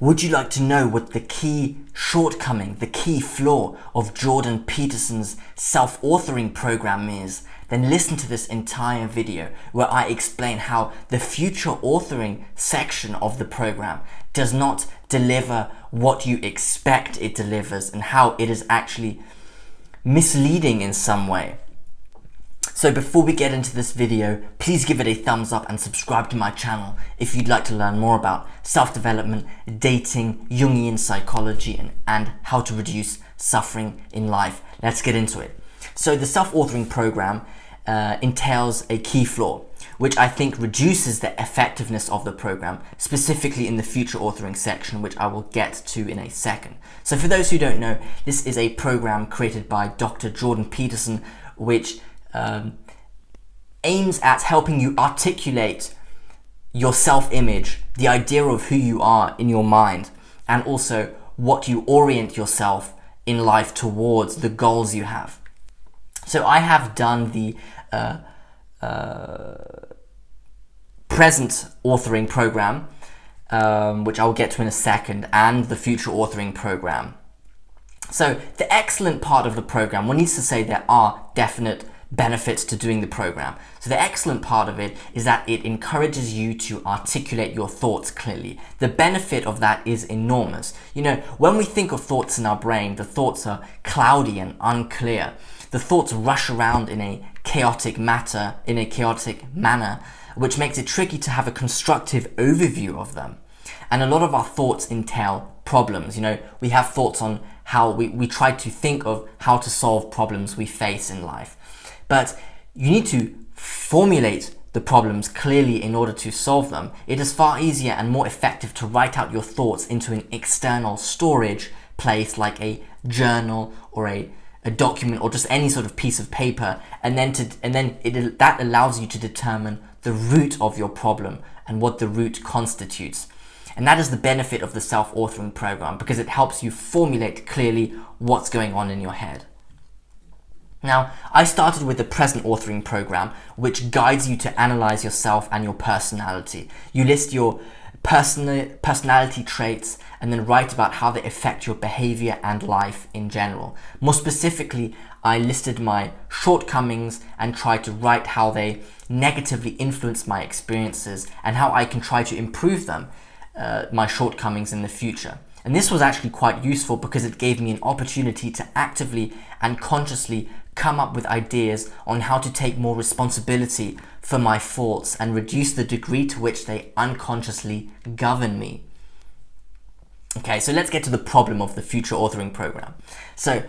Would you like to know what the key shortcoming, the key flaw of Jordan Peterson's self-authoring program is? Then listen to this entire video where I explain how the future authoring section of the program does not deliver what you expect it delivers and how it is actually misleading in some way. So before we get into this video, please give it a thumbs up and subscribe to my channel if you'd like to learn more about self-development, dating, Jungian psychology, and how to reduce suffering in life. Let's get into it. So the self-authoring program entails a key flaw, which I think reduces the effectiveness of the program, specifically in the future authoring section, which I will get to in a second. So for those who don't know, this is a program created by Dr. Jordan Peterson, which aims at helping you articulate your self-image, the idea of who you are in your mind, and also what you orient yourself in life towards, the goals you have. So I have done the present authoring program, which I'll get to in a second, and the future authoring program. So the excellent part of the program, one needs to say there are definite benefits to doing the program. So the excellent part of it is that it encourages you to articulate your thoughts clearly. The benefit of that is enormous. You know, when we think of thoughts in our brain, the thoughts are cloudy and unclear. The thoughts rush around in a chaotic manner, which makes it tricky to have a constructive overview of them. And a lot of our thoughts entail problems. You know, we have thoughts on how we try to think of how to solve problems we face in life. But you need to formulate the problems clearly in order to solve them. It is far easier and more effective to write out your thoughts into an external storage place like a journal or a document or just any sort of piece of paper, and then that allows you to determine the root of your problem and what the root constitutes. And that is the benefit of the self-authoring program, because it helps you formulate clearly what's going on in your head. Now, I started with the present authoring program, which guides you to analyze yourself and your personality. You list your personality traits and then write about how they affect your behavior and life in general. More specifically, I listed my shortcomings and tried to write how they negatively influence my experiences and how I can try to improve them, my shortcomings in the future. And this was actually quite useful because it gave me an opportunity to actively and consciously come up with ideas on how to take more responsibility for my faults and reduce the degree to which they unconsciously govern me. Okay, so let's get to the problem of the future authoring program. So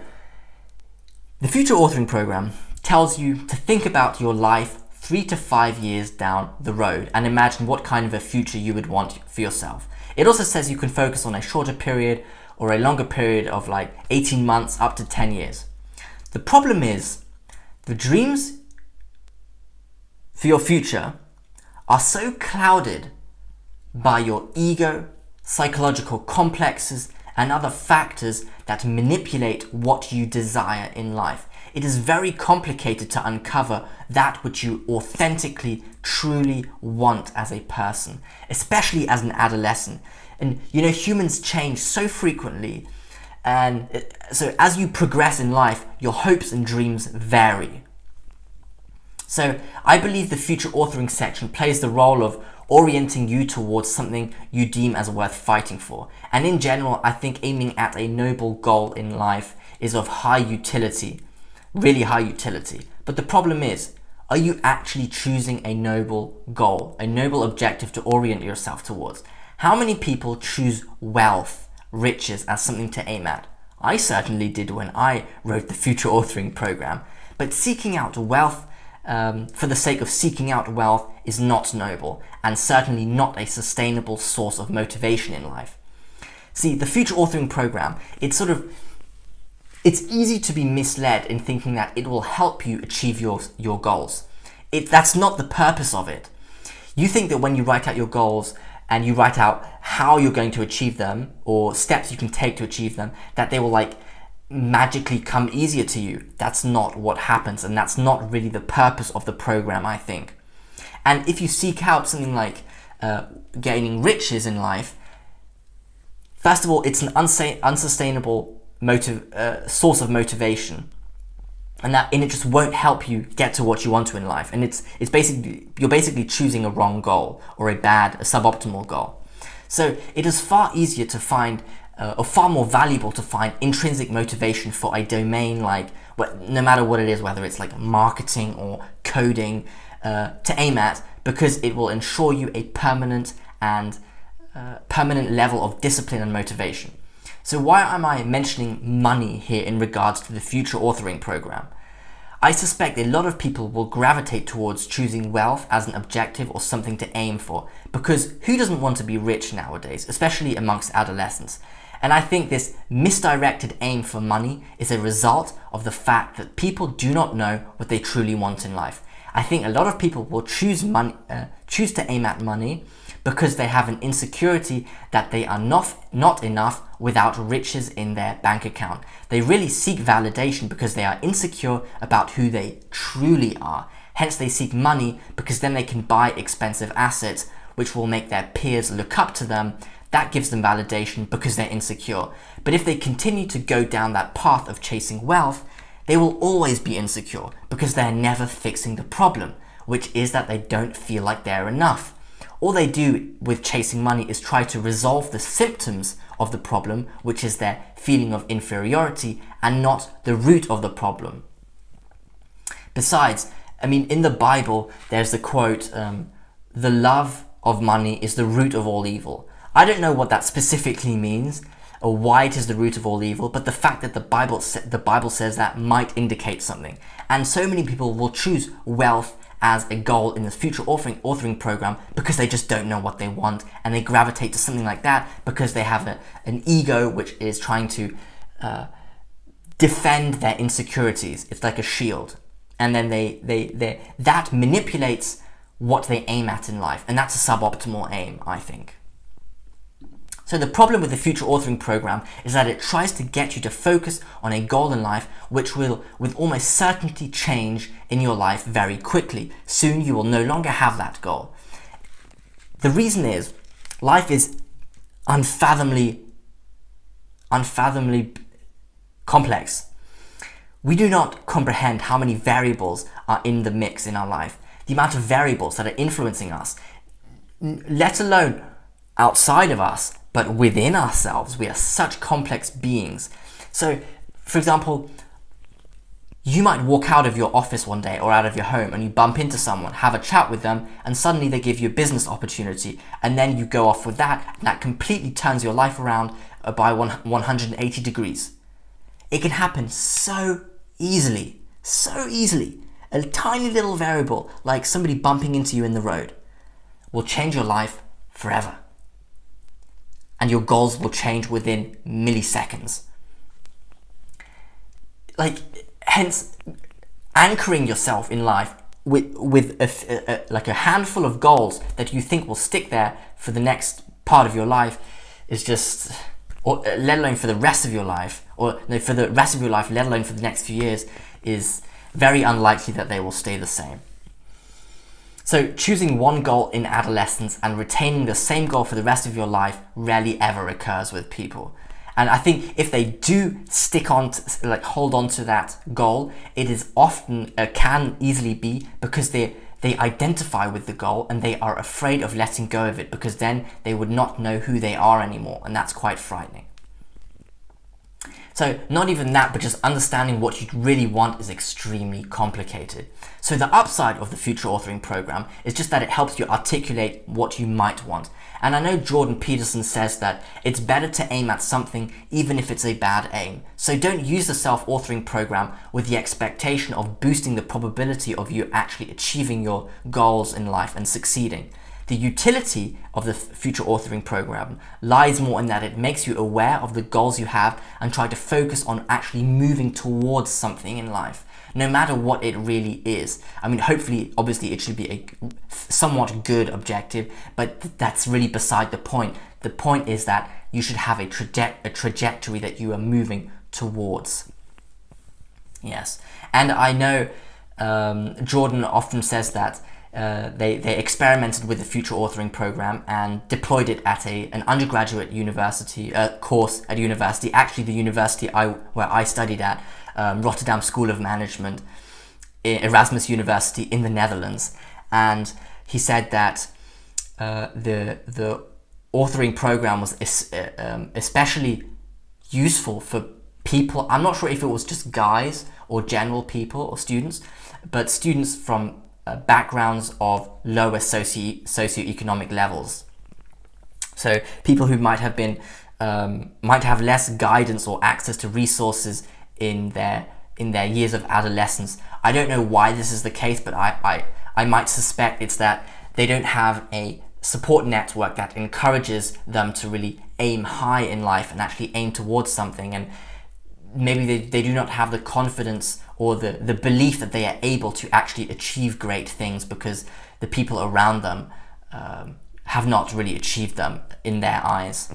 the future authoring program tells you to think about your life 3 to 5 years down the road and imagine what kind of a future you would want for yourself. It also says you can focus on a shorter period or a longer period of like 18 months up to 10 years. The problem is the dreams for your future are so clouded by your ego, psychological complexes, and other factors that manipulate what you desire in life. It is very complicated to uncover that which you authentically, truly want as a person, especially as an adolescent. And you know, humans change so frequently, and so as you progress in life, your hopes and dreams vary. So I believe the future authoring section plays the role of orienting you towards something you deem as worth fighting for. And in general, I think aiming at a noble goal in life is of high utility, really high utility. But the problem is, are you actually choosing a noble goal, a noble objective to orient yourself towards? How many people choose wealth, riches as something to aim at? I certainly did when I wrote the future authoring program. But seeking out wealth for the sake of seeking out wealth is not noble, and certainly not a sustainable source of motivation in life. See, the future authoring program, it's easy to be misled in thinking that it will help you achieve your goals. That's not the purpose of it. You think that when you write out your goals and you write out how you're going to achieve them or steps you can take to achieve them, that they will like magically come easier to you. That's not what happens, and that's not really the purpose of the program, I think. And if you seek out something like gaining riches in life, First of all, it's an unsustainable source of motivation, and it just won't help you get to what you want to in life. And you're basically choosing a wrong goal, or a suboptimal goal. So it is far easier to find, or far more valuable to find, intrinsic motivation for a domain like, no matter what it is, whether it's like marketing or coding, to aim at, because it will ensure you a permanent level of discipline and motivation. So why am I mentioning money here in regards to the future authoring program? I suspect a lot of people will gravitate towards choosing wealth as an objective or something to aim for, because who doesn't want to be rich nowadays, especially amongst adolescents? And I think this misdirected aim for money is a result of the fact that people do not know what they truly want in life. I think a lot of people will choose to aim at money because they have an insecurity that they are not enough without riches in their bank account. They really seek validation because they are insecure about who they truly are. Hence they seek money because then they can buy expensive assets which will make their peers look up to them. That gives them validation because they're insecure. But if they continue to go down that path of chasing wealth, they will always be insecure because they're never fixing the problem, which is that they don't feel like they're enough. All they do with chasing money is try to resolve the symptoms of the problem, which is their feeling of inferiority, and not the root of the problem. Besides, in the Bible, there's the quote, the love of money is the root of all evil. I don't know what that specifically means, or why it is the root of all evil, but the fact that the Bible says that might indicate something. And so many people will choose wealth as a goal in the future authoring program because they just don't know what they want, and they gravitate to something like that because they have an ego which is trying to defend their insecurities. It's like a shield, and then that manipulates what they aim at in life, and that's a suboptimal aim, I think. So the problem with the future authoring program is that it tries to get you to focus on a goal in life which will with almost certainty change in your life very quickly. Soon you will no longer have that goal. The reason is life is unfathomably complex. We do not comprehend how many variables are in the mix in our life, the amount of variables that are influencing us, let alone outside of us, but within ourselves. We are such complex beings. So, for example, you might walk out of your office one day or out of your home and you bump into someone, have a chat with them, and suddenly they give you a business opportunity, and then you go off with that, and that completely turns your life around by 180 degrees. It can happen so easily. A tiny little variable, like somebody bumping into you in the road, will change your life forever. And your goals will change within milliseconds. Hence, anchoring yourself in life with a handful of goals that you think will stick there for the next part of your life is just, or let alone for the rest of your life, let alone for the next few years, is very unlikely that they will stay the same. So choosing one goal in adolescence and retaining the same goal for the rest of your life rarely ever occurs with people. And I think if they do hold on to that goal, it is often, can easily be because they identify with the goal and they are afraid of letting go of it, because then they would not know who they are anymore, and that's quite frightening. So not even that, but just understanding what you really want is extremely complicated. So the upside of the future authoring program is just that it helps you articulate what you might want. And I know Jordan Peterson says that it's better to aim at something even if it's a bad aim. So don't use the self-authoring program with the expectation of boosting the probability of you actually achieving your goals in life and succeeding. The utility of the future authoring program lies more in that it makes you aware of the goals you have and try to focus on actually moving towards something in life, no matter what it really is. Hopefully, obviously, it should be a somewhat good objective, but that's really beside the point. The point is that you should have a trajectory that you are moving towards. Yes, and I know Jordan often says that they experimented with the future authoring program and deployed it at an undergraduate university course at university. Actually, the university where I studied at, Rotterdam School of Management, Erasmus University in the Netherlands. And he said that the authoring program was especially useful for people. I'm not sure if it was just guys or general people or students, but students from backgrounds of lower socioeconomic levels. So people who might have less guidance or access to resources in their years of adolescence. I don't know why this is the case, but I might suspect it's that they don't have a support network that encourages them to really aim high in life and actually aim towards something, and maybe they do not have the confidence or the belief that they are able to actually achieve great things because the people around them have not really achieved them in their eyes.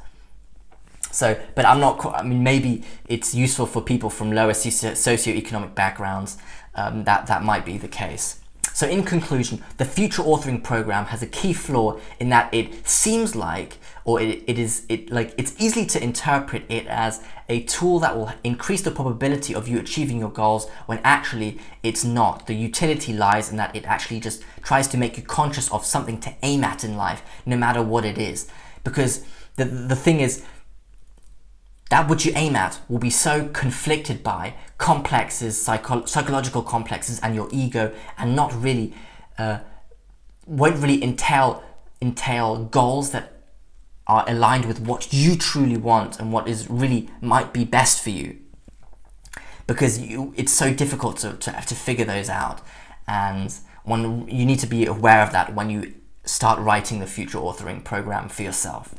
So, but I mean, maybe it's useful for people from lower socioeconomic backgrounds. That might be the case. So in conclusion, the future authoring program has a key flaw in that it seems like, or it's easy to interpret it as a tool that will increase the probability of you achieving your goals, when actually it's not. The utility lies in that it actually just tries to make you conscious of something to aim at in life, no matter what it is. Because the thing is, that what you aim at will be so conflicted by complexes, psychological complexes, and your ego, and not really, won't really entail goals that are aligned with what you truly want and what is really might be best for you. Because it's so difficult to have to figure those out, and you need to be aware of that when you start writing the future authoring program for yourself.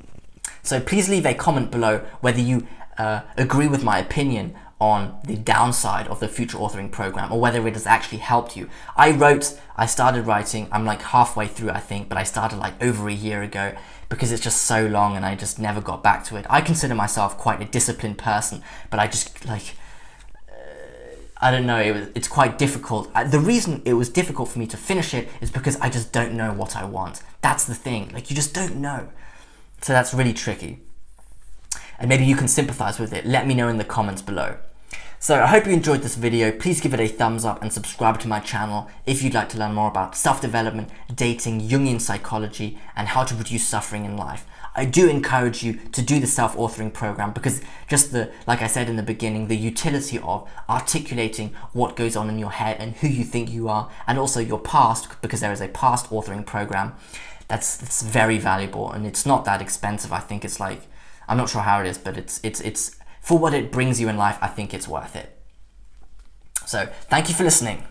So please leave a comment below whether you agree with my opinion on the downside of the future authoring program, or whether it has actually helped you. I started writing, I'm like halfway through I think, but I started like over a year ago because it's just so long and I just never got back to it. I consider myself quite a disciplined person, but I just I don't know, it's quite difficult. The reason it was difficult for me to finish it is because I just don't know what I want. That's the thing, like you just don't know. So that's really tricky. And maybe you can sympathize with it. Let me know in the comments below. So I hope you enjoyed this video. Please give it a thumbs up and subscribe to my channel if you'd like to learn more about self-development, dating, Jungian psychology, and how to reduce suffering in life. I do encourage you to do the self-authoring program because just like I said in the beginning, the utility of articulating what goes on in your head and who you think you are, and also your past, because there is a past authoring program, that's very valuable, and it's not that expensive. I think it's like, I'm not sure how it is, but it's for what it brings you in life, I think it's worth it. So thank you for listening.